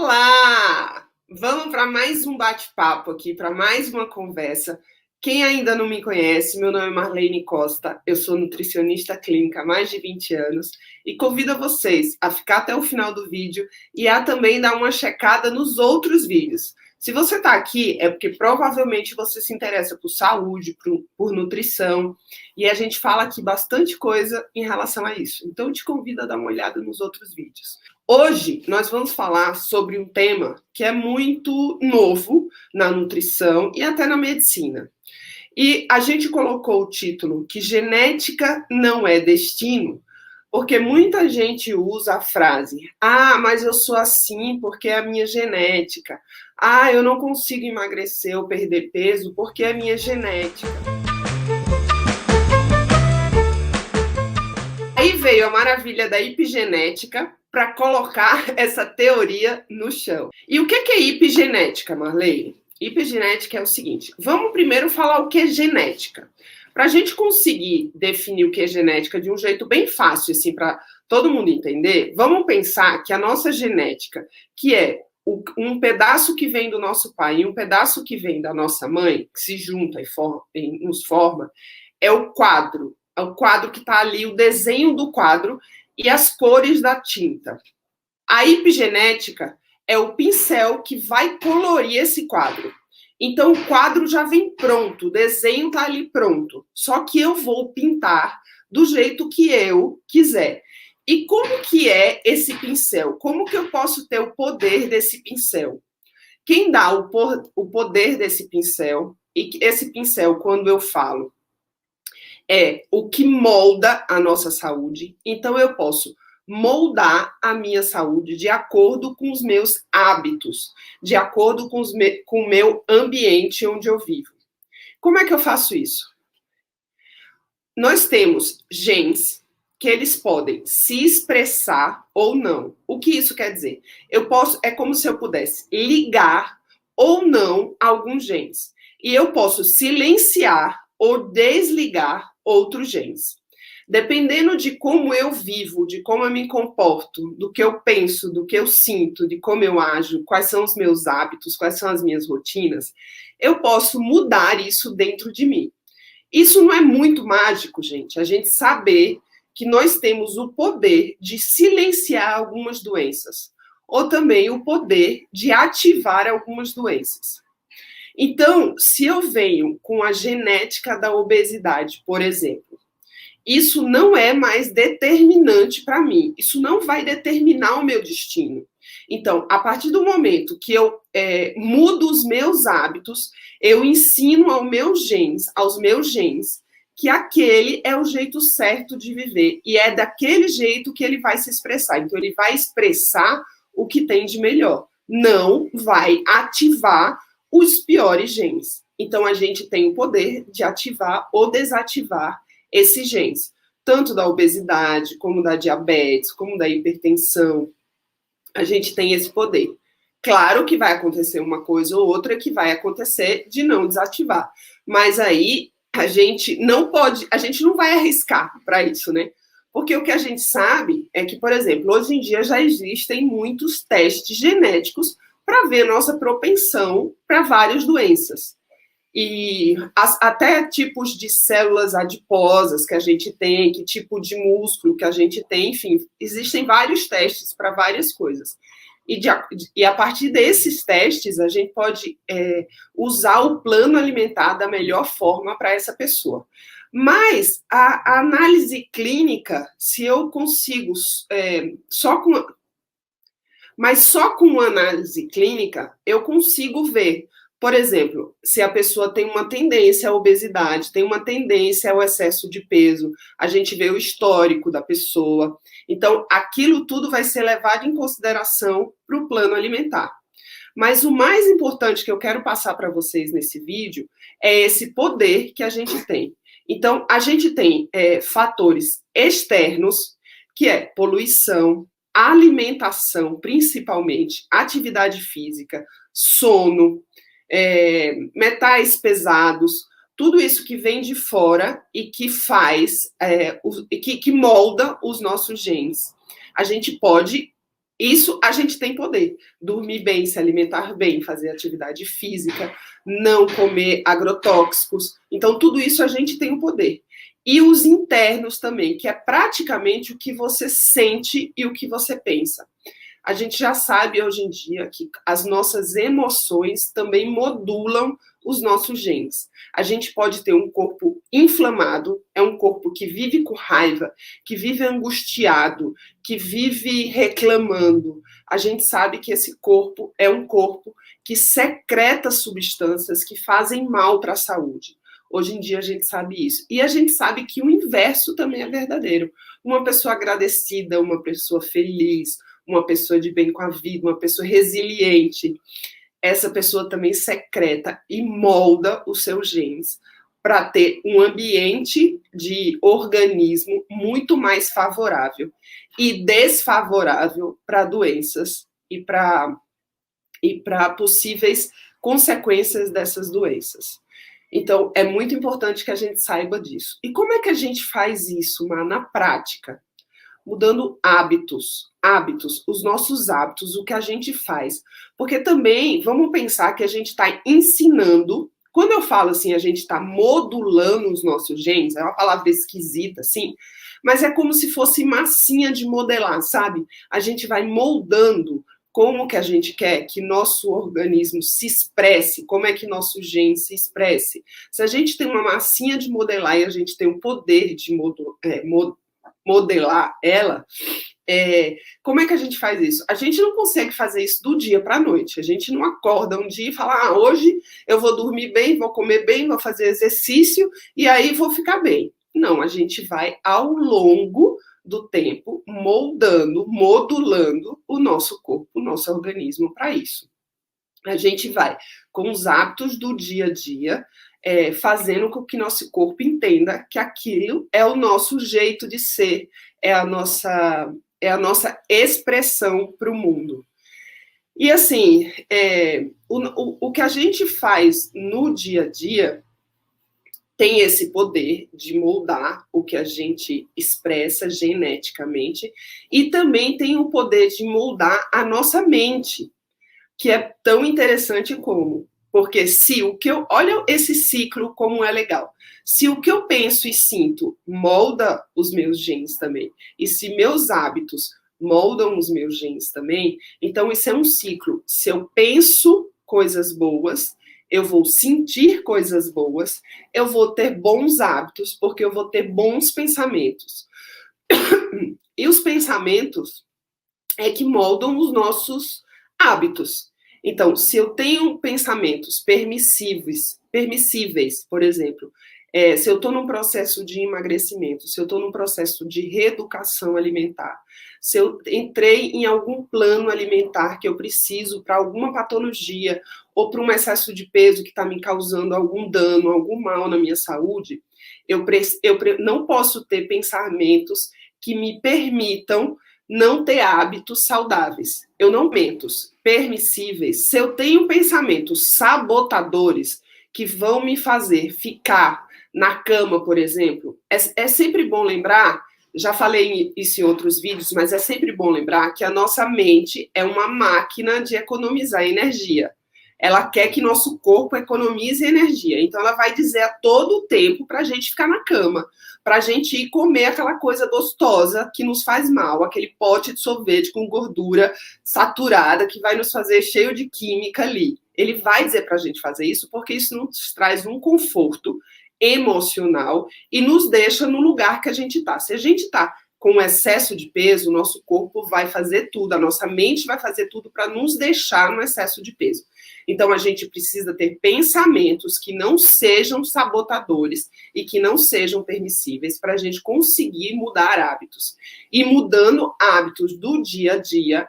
Olá! Vamos para mais um bate-papo aqui, para mais uma conversa. Quem ainda não me conhece, meu nome é Marlene Costa, eu sou nutricionista clínica há mais de 20 anos e convido vocês a ficar até o final do vídeo e a também dar uma checada nos outros vídeos. Se você está aqui, é porque provavelmente você se interessa por saúde, por nutrição, e a gente fala aqui bastante coisa em relação a isso. Então, eu te convido a dar uma olhada nos outros vídeos. Hoje, nós vamos falar sobre um tema que é muito novo na nutrição e até na medicina. E a gente colocou o título que genética não é destino, porque muita gente usa a frase: ah, mas eu sou assim porque é a minha genética. Ah, eu não consigo emagrecer ou perder peso porque é a minha genética. Aí veio a maravilha da epigenética para colocar essa teoria no chão. E o que é epigenética, Marlene? Epigenética é o seguinte: vamos primeiro falar o que é genética. Para a gente conseguir definir o que é genética de um jeito bem fácil, assim, para todo mundo entender, vamos pensar que a nossa genética, que é um pedaço que vem do nosso pai e um pedaço que vem da nossa mãe, que se junta e nos forma, é o quadro. É o quadro que está ali, o desenho do quadro e as cores da tinta. A epigenética é o pincel que vai colorir esse quadro. Então, o quadro já vem pronto, o desenho está ali pronto. Só que eu vou pintar do jeito que eu quiser. E como que é esse pincel? Como que eu posso ter o poder desse pincel? Quem dá o poder desse pincel, e esse pincel, quando eu falo, é o que molda a nossa saúde. Então, eu posso moldar a minha saúde de acordo com os meus hábitos, de acordo com o meu ambiente onde eu vivo. Como é que eu faço isso? Nós temos genes que eles podem se expressar ou não. O que isso quer dizer? É como se eu pudesse ligar ou não alguns genes. E eu posso silenciar ou desligar outros genes. Dependendo de como eu vivo, de como eu me comporto, do que eu penso, do que eu sinto, de como eu ajo, quais são os meus hábitos, quais são as minhas rotinas, eu posso mudar isso dentro de mim. Isso não é muito mágico, gente, a gente saber que nós temos o poder de silenciar algumas doenças, ou também o poder de ativar algumas doenças. Então, se eu venho com a genética da obesidade, por exemplo, isso não é mais determinante para mim. Isso não vai determinar o meu destino. Então, a partir do momento que eu mudo os meus hábitos, eu ensino aos meus genes, que aquele é o jeito certo de viver. E é daquele jeito que ele vai se expressar. Então, ele vai expressar o que tem de melhor. Não vai ativar os piores genes. Então, a gente tem o poder de ativar ou desativar esses genes, tanto da obesidade, como da diabetes, como da hipertensão. A gente tem esse poder. Claro que vai acontecer uma coisa ou outra que vai acontecer de não desativar. Mas aí a gente não vai arriscar para isso, né? Porque o que a gente sabe é que, por exemplo, hoje em dia já existem muitos testes genéticos para ver nossa propensão para várias doenças. E até tipos de células adiposas que a gente tem, que tipo de músculo que a gente tem, enfim, existem vários testes para várias coisas. E a partir desses testes, a gente pode usar o plano alimentar da melhor forma para essa pessoa. Mas a análise clínica, se eu consigo, só com análise clínica, eu consigo ver, por exemplo, se a pessoa tem uma tendência à obesidade, tem uma tendência ao excesso de peso, a gente vê o histórico da pessoa. Então, aquilo tudo vai ser levado em consideração para o plano alimentar. Mas o mais importante que eu quero passar para vocês nesse vídeo é esse poder que a gente tem. Então, a gente tem fatores externos, que é poluição, alimentação, principalmente, atividade física, sono, metais pesados, tudo isso que vem de fora e que faz, que molda os nossos genes. A gente pode Isso a gente tem poder. Dormir bem, se alimentar bem, fazer atividade física, não comer agrotóxicos. Então, tudo isso a gente tem o poder. E os internos também, que é praticamente o que você sente e o que você pensa. A gente já sabe hoje em dia que as nossas emoções também modulam os nossos genes. A gente pode ter um corpo inflamado, é um corpo que vive com raiva, que vive angustiado, que vive reclamando. A gente sabe que esse corpo é um corpo que secreta substâncias que fazem mal para a saúde. Hoje em dia a gente sabe isso. E a gente sabe que o inverso também é verdadeiro. Uma pessoa agradecida, uma pessoa feliz, uma pessoa de bem com a vida, uma pessoa resiliente, essa pessoa também secreta e molda os seus genes para ter um ambiente de organismo muito mais favorável e desfavorável para doenças e para possíveis consequências dessas doenças. Então, é muito importante que a gente saiba disso. E como é que a gente faz isso, na prática? Mudando hábitos, os nossos hábitos, o que a gente faz. Porque também, vamos pensar que a gente está ensinando, quando eu falo assim, a gente está modulando os nossos genes, é uma palavra esquisita, assim, mas é como se fosse massinha de modelar, sabe? A gente vai moldando como que a gente quer que nosso organismo se expresse, como é que nosso gene se expresse. Se a gente tem uma massinha de modelar e a gente tem o poder de modelar ela, como é que a gente faz isso? A gente não consegue fazer isso do dia para a noite. A gente não acorda um dia e fala, hoje eu vou dormir bem, vou comer bem, vou fazer exercício e aí vou ficar bem. Não, a gente vai ao longo do tempo moldando, modulando o nosso corpo, o nosso organismo para isso. A gente vai com os hábitos do dia a dia, fazendo com que nosso corpo entenda que aquilo é o nosso jeito de ser, é a nossa expressão para o mundo. E assim, o que a gente faz no dia a dia tem esse poder de moldar o que a gente expressa geneticamente e também tem o poder de moldar a nossa mente, que é tão interessante como. Porque se o que eu. Olha esse ciclo como é legal. Se o que eu penso e sinto molda os meus genes também, e se meus hábitos moldam os meus genes também, então isso é um ciclo. Se eu penso coisas boas, eu vou sentir coisas boas, eu vou ter bons hábitos, porque eu vou ter bons pensamentos. E os pensamentos é que moldam os nossos hábitos. Então, se eu tenho pensamentos permissíveis, por exemplo, se eu estou num processo de emagrecimento, se eu estou num processo de reeducação alimentar, se eu entrei em algum plano alimentar que eu preciso para alguma patologia ou para um excesso de peso que está me causando algum dano, algum mal na minha saúde, eu não posso ter pensamentos que me permitam não ter hábitos saudáveis. Eu não mentos permissíveis. Se eu tenho pensamentos sabotadores que vão me fazer ficar na cama, por exemplo, é sempre bom lembrar, já falei isso em outros vídeos, mas é sempre bom lembrar que a nossa mente é uma máquina de economizar energia. Ela quer que nosso corpo economize energia. Então, ela vai dizer a todo tempo para a gente ficar na cama, para a gente ir comer aquela coisa gostosa que nos faz mal, aquele pote de sorvete com gordura saturada que vai nos fazer cheio de química ali. Ele vai dizer para a gente fazer isso porque isso nos traz um conforto emocional e nos deixa no lugar que a gente está. Se a gente está com excesso de peso, o nosso corpo vai fazer tudo, a nossa mente vai fazer tudo para nos deixar no excesso de peso. Então, a gente precisa ter pensamentos que não sejam sabotadores e que não sejam permissíveis para a gente conseguir mudar hábitos. E mudando hábitos do dia a dia,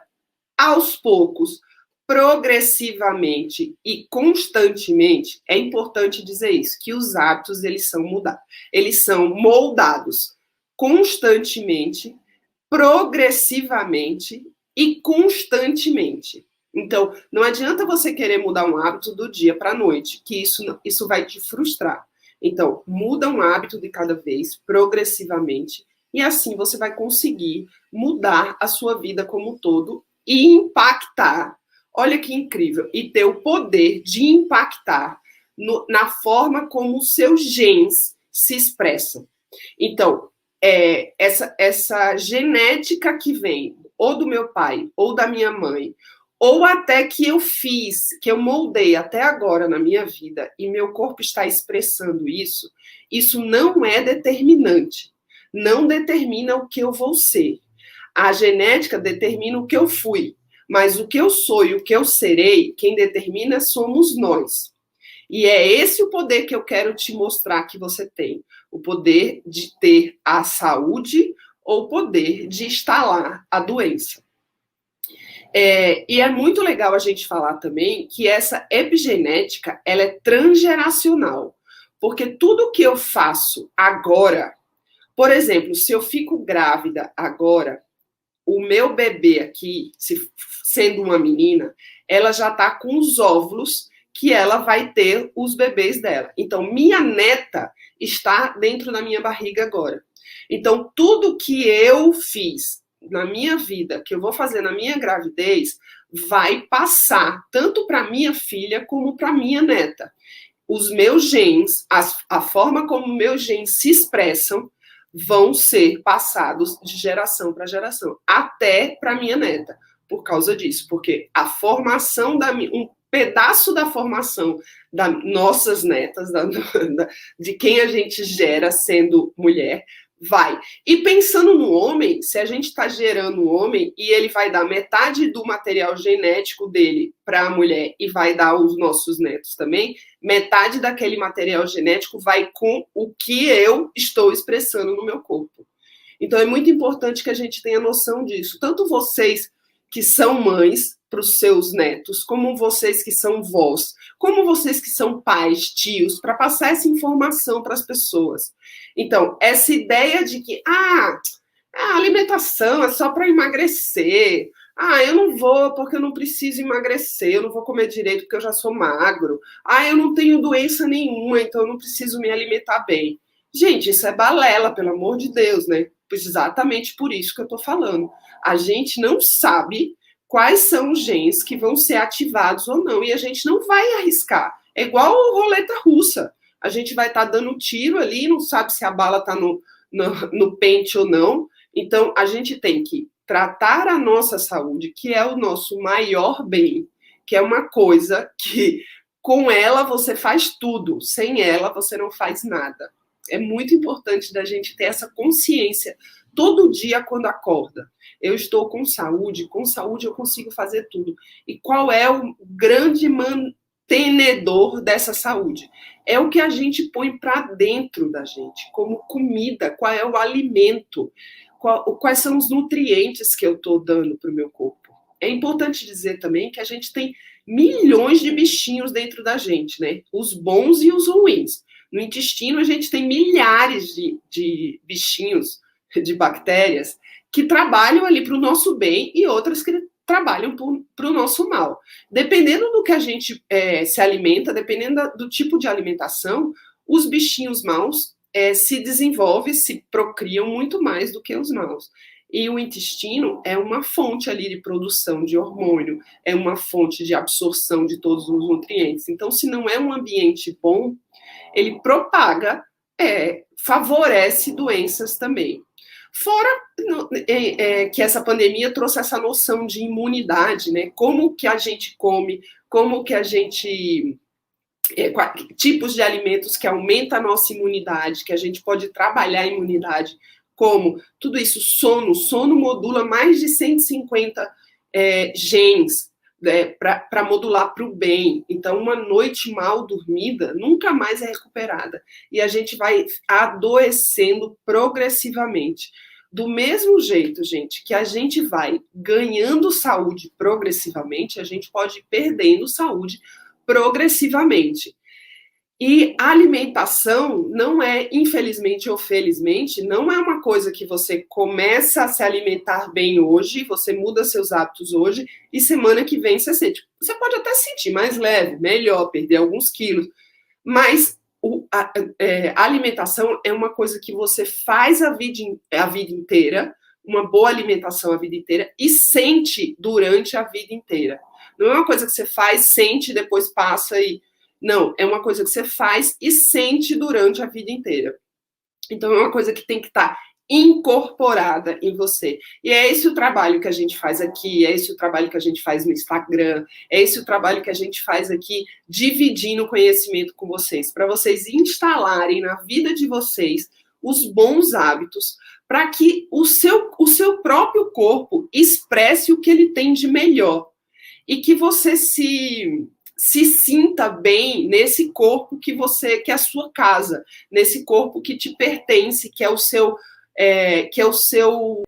aos poucos, progressivamente e constantemente, é importante dizer isso, que os hábitos, eles são moldados constantemente, progressivamente e constantemente. Então, não adianta você querer mudar um hábito do dia para a noite, que isso vai te frustrar. Então, muda um hábito de cada vez, progressivamente, e assim você vai conseguir mudar a sua vida como um todo e impactar. Olha que incrível. E ter o poder de impactar na forma como os seus genes se expressam. Então, essa genética que vem ou do meu pai ou da minha mãe, ou até que eu fiz, que eu moldei até agora na minha vida, e meu corpo está expressando isso, isso não é determinante. Não determina o que eu vou ser. A genética determina o que eu fui, mas o que eu sou e o que eu serei, quem determina somos nós. E é esse o poder que eu quero te mostrar que você tem. O poder de ter a saúde ou o poder de instalar a doença. E é muito legal a gente falar também que essa epigenética ela é transgeracional. Porque tudo que eu faço agora, por exemplo, se eu fico grávida agora, o meu bebê aqui, sendo uma menina, ela já está com os óvulos que ela vai ter os bebês dela. Então, minha neta está dentro da minha barriga agora. Então, tudo que eu fiz na minha vida, que eu vou fazer na minha gravidez, vai passar tanto para minha filha como para minha neta. Os meus genes, a forma como meus genes se expressam, vão ser passados de geração para geração, até para minha neta, por causa disso, porque a formação um pedaço da formação das nossas netas, de quem a gente gera sendo mulher, vai. E pensando no homem, se a gente está gerando um homem e ele vai dar metade do material genético dele para a mulher e vai dar os nossos netos também, metade daquele material genético vai com o que eu estou expressando no meu corpo. Então é muito importante que a gente tenha noção disso. Tanto vocês que são mães para os seus netos, como vocês que são vós, como vocês que são pais, tios, para passar essa informação para as pessoas. Então, essa ideia de que a alimentação é só para emagrecer, eu não vou porque eu não preciso emagrecer, eu não vou comer direito porque eu já sou magro, eu não tenho doença nenhuma, então eu não preciso me alimentar bem. Gente, isso é balela, pelo amor de Deus, né? Exatamente por isso que eu estou falando. A gente não sabe quais são os genes que vão ser ativados ou não, e a gente não vai arriscar. É igual roleta russa. A gente vai estar dando tiro ali, não sabe se a bala está no pente ou não. Então, a gente tem que tratar a nossa saúde, que é o nosso maior bem, que é uma coisa que com ela você faz tudo, sem ela você não faz nada. É muito importante da gente ter essa consciência todo dia quando acorda. Eu estou com saúde eu consigo fazer tudo. E qual é o grande mantenedor dessa saúde? É o que a gente põe para dentro da gente, como comida, qual é o alimento, quais são os nutrientes que eu estou dando para o meu corpo. É importante dizer também que a gente tem milhões de bichinhos dentro da gente, né? Os bons e os ruins. No intestino, a gente tem milhares de bichinhos, de bactérias, que trabalham ali para o nosso bem e outras que trabalham para o nosso mal. Dependendo do que a gente se alimenta, dependendo do tipo de alimentação, os bichinhos maus se desenvolvem, se procriam muito mais do que os maus. E o intestino é uma fonte ali de produção de hormônio, é uma fonte de absorção de todos os nutrientes. Então, se não é um ambiente bom, ele propaga, favorece doenças também. Fora que essa pandemia trouxe essa noção de imunidade, né? Como que a gente come, como que a gente... tipos de alimentos que aumentam a nossa imunidade, que a gente pode trabalhar a imunidade, como tudo isso, sono modula mais de 150 genes, para modular para o bem. Então, uma noite mal dormida nunca mais é recuperada. E a gente vai adoecendo progressivamente. Do mesmo jeito, gente, que a gente vai ganhando saúde progressivamente, a gente pode ir perdendo saúde progressivamente. E a alimentação não é, infelizmente ou felizmente, não é uma coisa que você começa a se alimentar bem hoje, você muda seus hábitos hoje e semana que vem você sente. Você pode até sentir mais leve, melhor, perder alguns quilos, mas a alimentação é uma coisa que você faz a vida inteira, uma boa alimentação a vida inteira e sente durante a vida inteira. Não é uma coisa que você faz, sente, depois passa e... Não, é uma coisa que você faz e sente durante a vida inteira. Então, é uma coisa que tem que estar incorporada em você. E é esse o trabalho que a gente faz aqui, é esse o trabalho que a gente faz no Instagram, é esse o trabalho que a gente faz aqui, dividindo conhecimento com vocês, para vocês instalarem na vida de vocês os bons hábitos, para que o seu próprio corpo expresse o que ele tem de melhor. E que você se sinta bem nesse corpo que é a sua casa, nesse corpo que te pertence, que é o seu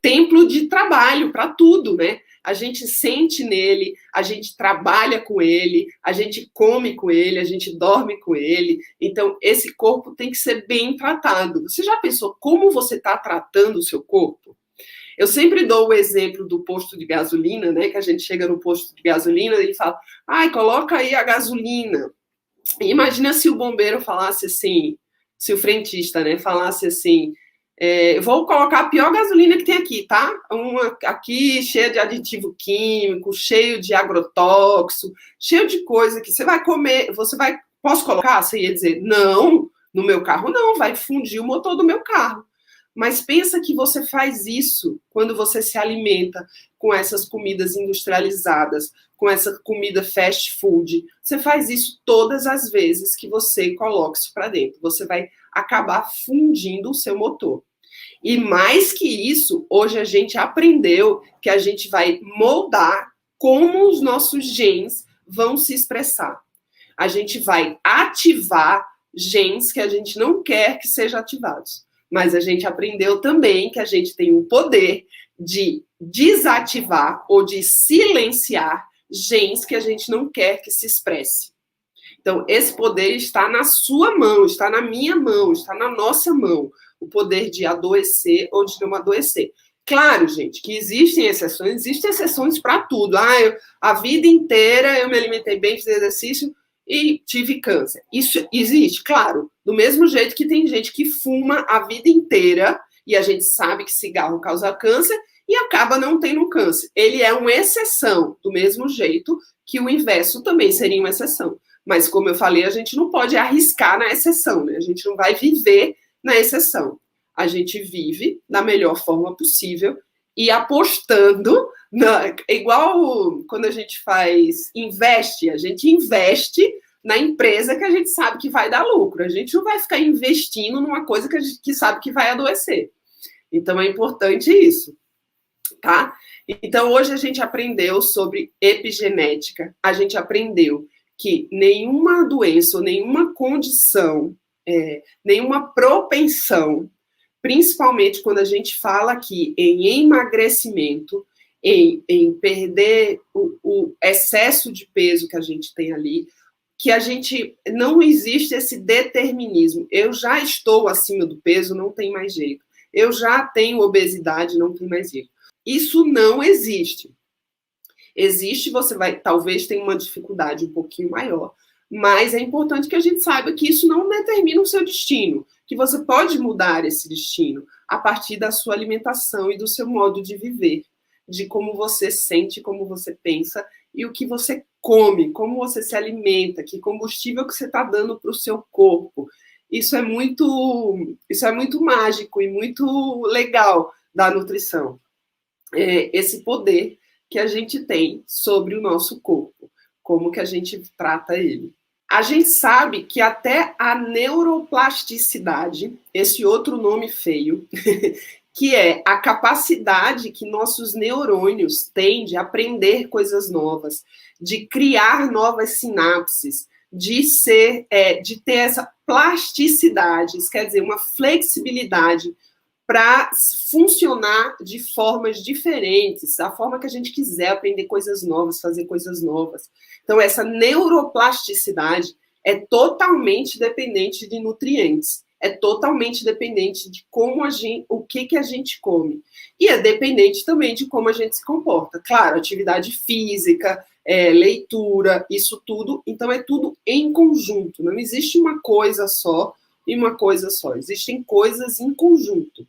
templo de trabalho para tudo, né? A gente sente nele, a gente trabalha com ele, a gente come com ele, a gente dorme com ele. Então, esse corpo tem que ser bem tratado. Você já pensou como você está tratando o seu corpo? Eu sempre dou o exemplo do posto de gasolina, né? Que a gente chega no posto de gasolina e fala, ai, coloca aí a gasolina. E imagina se o bombeiro falasse assim, se o frentista, né, falasse assim, eu vou colocar a pior gasolina que tem aqui, tá? Uma aqui cheia de aditivo químico, cheio de agrotóxico, cheio de coisa que você vai comer, posso colocar? Você ia dizer, não, no meu carro não, vai fundir o motor do meu carro. Mas pensa que você faz isso quando você se alimenta com essas comidas industrializadas, com essa comida fast food. Você faz isso todas as vezes que você coloca isso para dentro. Você vai acabar fundindo o seu motor. E mais que isso, hoje a gente aprendeu que a gente vai moldar como os nossos genes vão se expressar. A gente vai ativar genes que a gente não quer que sejam ativados. Mas a gente aprendeu também que a gente tem o poder de desativar ou de silenciar genes que a gente não quer que se expresse. Então, esse poder está na sua mão, está na minha mão, está na nossa mão. O poder de adoecer ou de não adoecer. Claro, gente, que existem exceções para tudo. A vida inteira eu me alimentei bem, fiz exercício e tive câncer. Isso existe, claro. Do mesmo jeito que tem gente que fuma a vida inteira e a gente sabe que cigarro causa câncer e acaba não tendo câncer. Ele é uma exceção, do mesmo jeito que o inverso também seria uma exceção. Mas, como eu falei, a gente não pode arriscar na exceção, né? A gente não vai viver na exceção. A gente vive da melhor forma possível e apostando, igual quando a gente investe, a gente investe na empresa que a gente sabe que vai dar lucro. A gente não vai ficar investindo numa coisa que a gente sabe que vai adoecer. Então, é importante isso, tá? Então, hoje a gente aprendeu sobre epigenética, a gente aprendeu que nenhuma doença ou nenhuma condição, nenhuma propensão, principalmente quando a gente fala aqui em emagrecimento, em perder o excesso de peso que a gente tem ali, que não existe esse determinismo. Eu já estou acima do peso, não tem mais jeito. Eu já tenho obesidade, não tem mais jeito. Isso não existe. Existe, talvez tenha uma dificuldade um pouquinho maior, mas é importante que a gente saiba que isso não determina o seu destino, que você pode mudar esse destino a partir da sua alimentação e do seu modo de viver, de como você sente, como você pensa e o que você come, como você se alimenta, que combustível que você está dando para o seu corpo. Isso é muito mágico e muito legal da nutrição. Esse poder que a gente tem sobre o nosso corpo, como que a gente trata ele. A gente sabe que até a neuroplasticidade, esse outro nome feio, que é a capacidade que nossos neurônios têm de aprender coisas novas, de criar novas sinapses, de ter essa plasticidade, isso quer dizer, uma flexibilidade para funcionar de formas diferentes, a forma que a gente quiser aprender coisas novas, fazer coisas novas. Então, essa neuroplasticidade é totalmente dependente de nutrientes, é totalmente dependente de o que a gente come. E é dependente também de como a gente se comporta. Claro, atividade física, leitura, isso tudo. Então, é tudo em conjunto. Não existe uma coisa só e uma coisa só. Existem coisas em conjunto.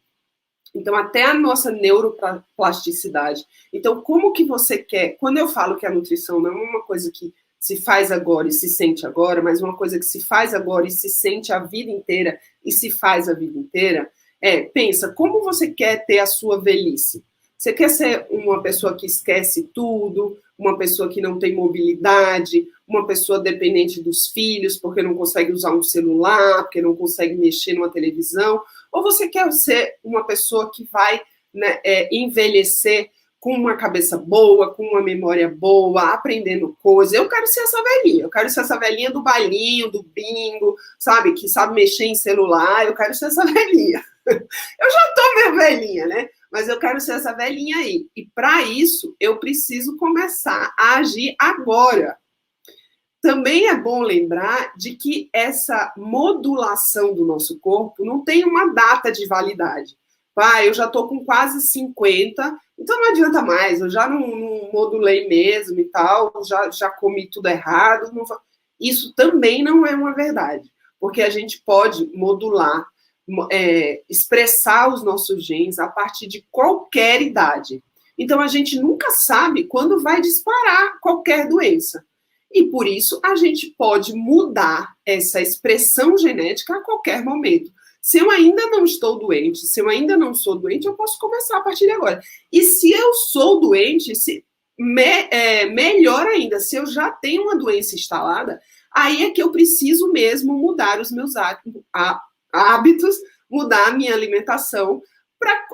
Então, até a nossa neuroplasticidade. Então, como que você quer... Quando eu falo que a nutrição não é uma coisa que se faz agora e se sente agora, mas uma coisa que se faz agora e se sente a vida inteira e se faz a vida inteira, pensa, como você quer ter a sua velhice? Você quer ser uma pessoa que esquece tudo, uma pessoa que não tem mobilidade, uma pessoa dependente dos filhos porque não consegue usar um celular, porque não consegue mexer numa televisão? Ou você quer ser uma pessoa que vai, né, envelhecer com uma cabeça boa, com uma memória boa, aprendendo coisas? Eu quero ser essa velhinha. Eu quero ser essa velhinha do bailinho, do bingo, sabe? Que sabe mexer em celular. Eu quero ser essa velhinha. Eu já tô meio velhinha, né? Mas eu quero ser essa velhinha aí. E para isso, eu preciso começar a agir agora. Também é bom lembrar de que essa modulação do nosso corpo não tem uma data de validade. Eu já estou com quase 50, então não adianta mais, eu já não modulei mesmo e tal, já comi tudo errado. Isso também não é uma verdade, porque a gente pode modular, expressar os nossos genes a partir de qualquer idade. Então, a gente nunca sabe quando vai disparar qualquer doença. E, por isso, a gente pode mudar essa expressão genética a qualquer momento. Se eu ainda não estou doente, se eu ainda não sou doente, eu posso começar a partir de agora. E se eu sou doente, melhor ainda, se eu já tenho uma doença instalada, aí é que eu preciso mesmo mudar os meus hábitos, mudar a minha alimentação, para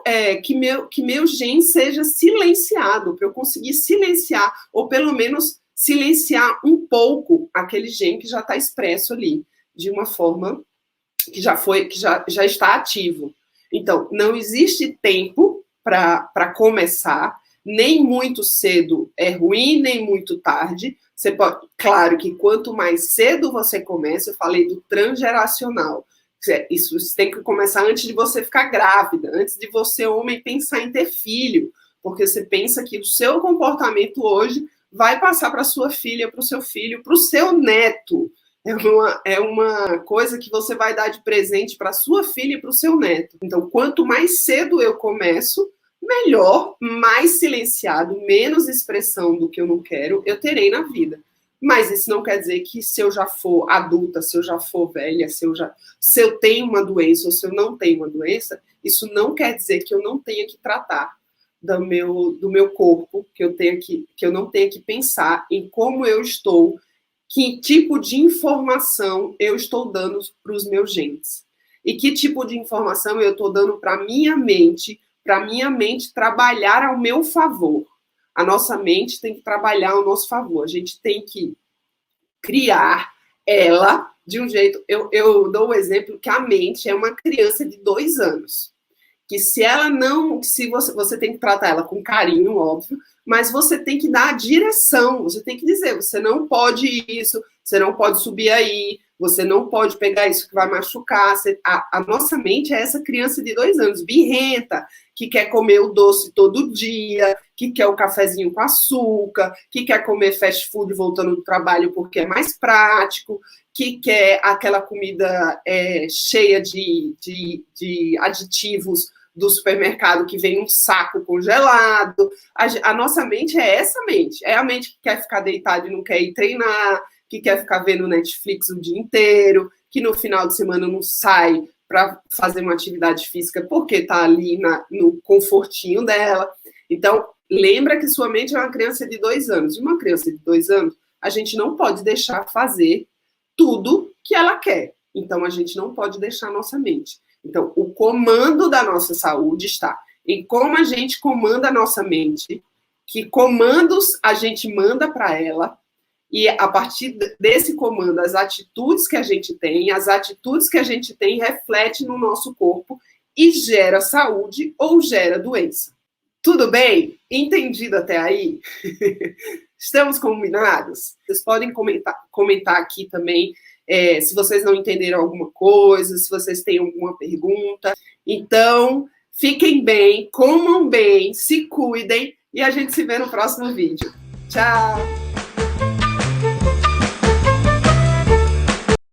que meu gene seja silenciado, para eu conseguir silenciar, ou pelo menos silenciar um pouco aquele gene que já está expresso ali, de uma forma que já está ativo. Então, não existe tempo para começar, nem muito cedo é ruim, nem muito tarde. Você pode, claro que quanto mais cedo você começa, eu falei do transgeracional, isso tem que começar antes de você ficar grávida, antes de você, homem, pensar em ter filho, porque você pensa que o seu comportamento hoje vai passar para sua filha, para o seu filho, para o seu neto. É uma coisa que você vai dar de presente para sua filha e para o seu neto. Então, quanto mais cedo eu começo, melhor, mais silenciado, menos expressão do que eu não quero, eu terei na vida. Mas isso não quer dizer que se eu já for adulta, se eu já for velha, se eu tenho uma doença ou se eu não tenho uma doença, isso não quer dizer que eu não tenha que tratar do meu corpo, que eu não tenha que pensar em como eu estou, que tipo de informação eu estou dando para os meus genes. E que tipo de informação eu estou dando para a minha mente trabalhar ao meu favor. A nossa mente tem que trabalhar ao nosso favor. A gente tem que criar ela de um jeito... Eu dou o exemplo que a mente é uma criança de 2 anos. Que se ela não... Se você tem que tratar ela com carinho, óbvio, mas você tem que dar a direção, você tem que dizer, você não pode isso, você não pode subir aí, você não pode pegar isso que vai machucar. A nossa mente é essa criança de 2 anos, birrenta, que quer comer o doce todo dia, que quer o cafezinho com açúcar, que quer comer fast food voltando do trabalho porque é mais prático, que quer aquela comida cheia de aditivos do supermercado que vem um saco congelado. A nossa mente é essa mente. É a mente que quer ficar deitada e não quer ir treinar, que quer ficar vendo Netflix o dia inteiro, que no final de semana não sai para fazer uma atividade física porque está ali no confortinho dela. Então, lembra que sua mente é uma criança de 2 anos. E uma criança de 2 anos, a gente não pode deixar fazer tudo que ela quer. Então, a gente não pode deixar a nossa mente. Então, o comando da nossa saúde está em como a gente comanda a nossa mente, que comandos a gente manda para ela, e a partir desse comando, as atitudes que a gente tem refletem no nosso corpo e gera saúde ou gera doença. Tudo bem? Entendido até aí? Estamos combinados? Vocês podem comentar aqui também se vocês não entenderam alguma coisa, se vocês têm alguma pergunta. Então, fiquem bem, comam bem, se cuidem e a gente se vê no próximo vídeo. Tchau!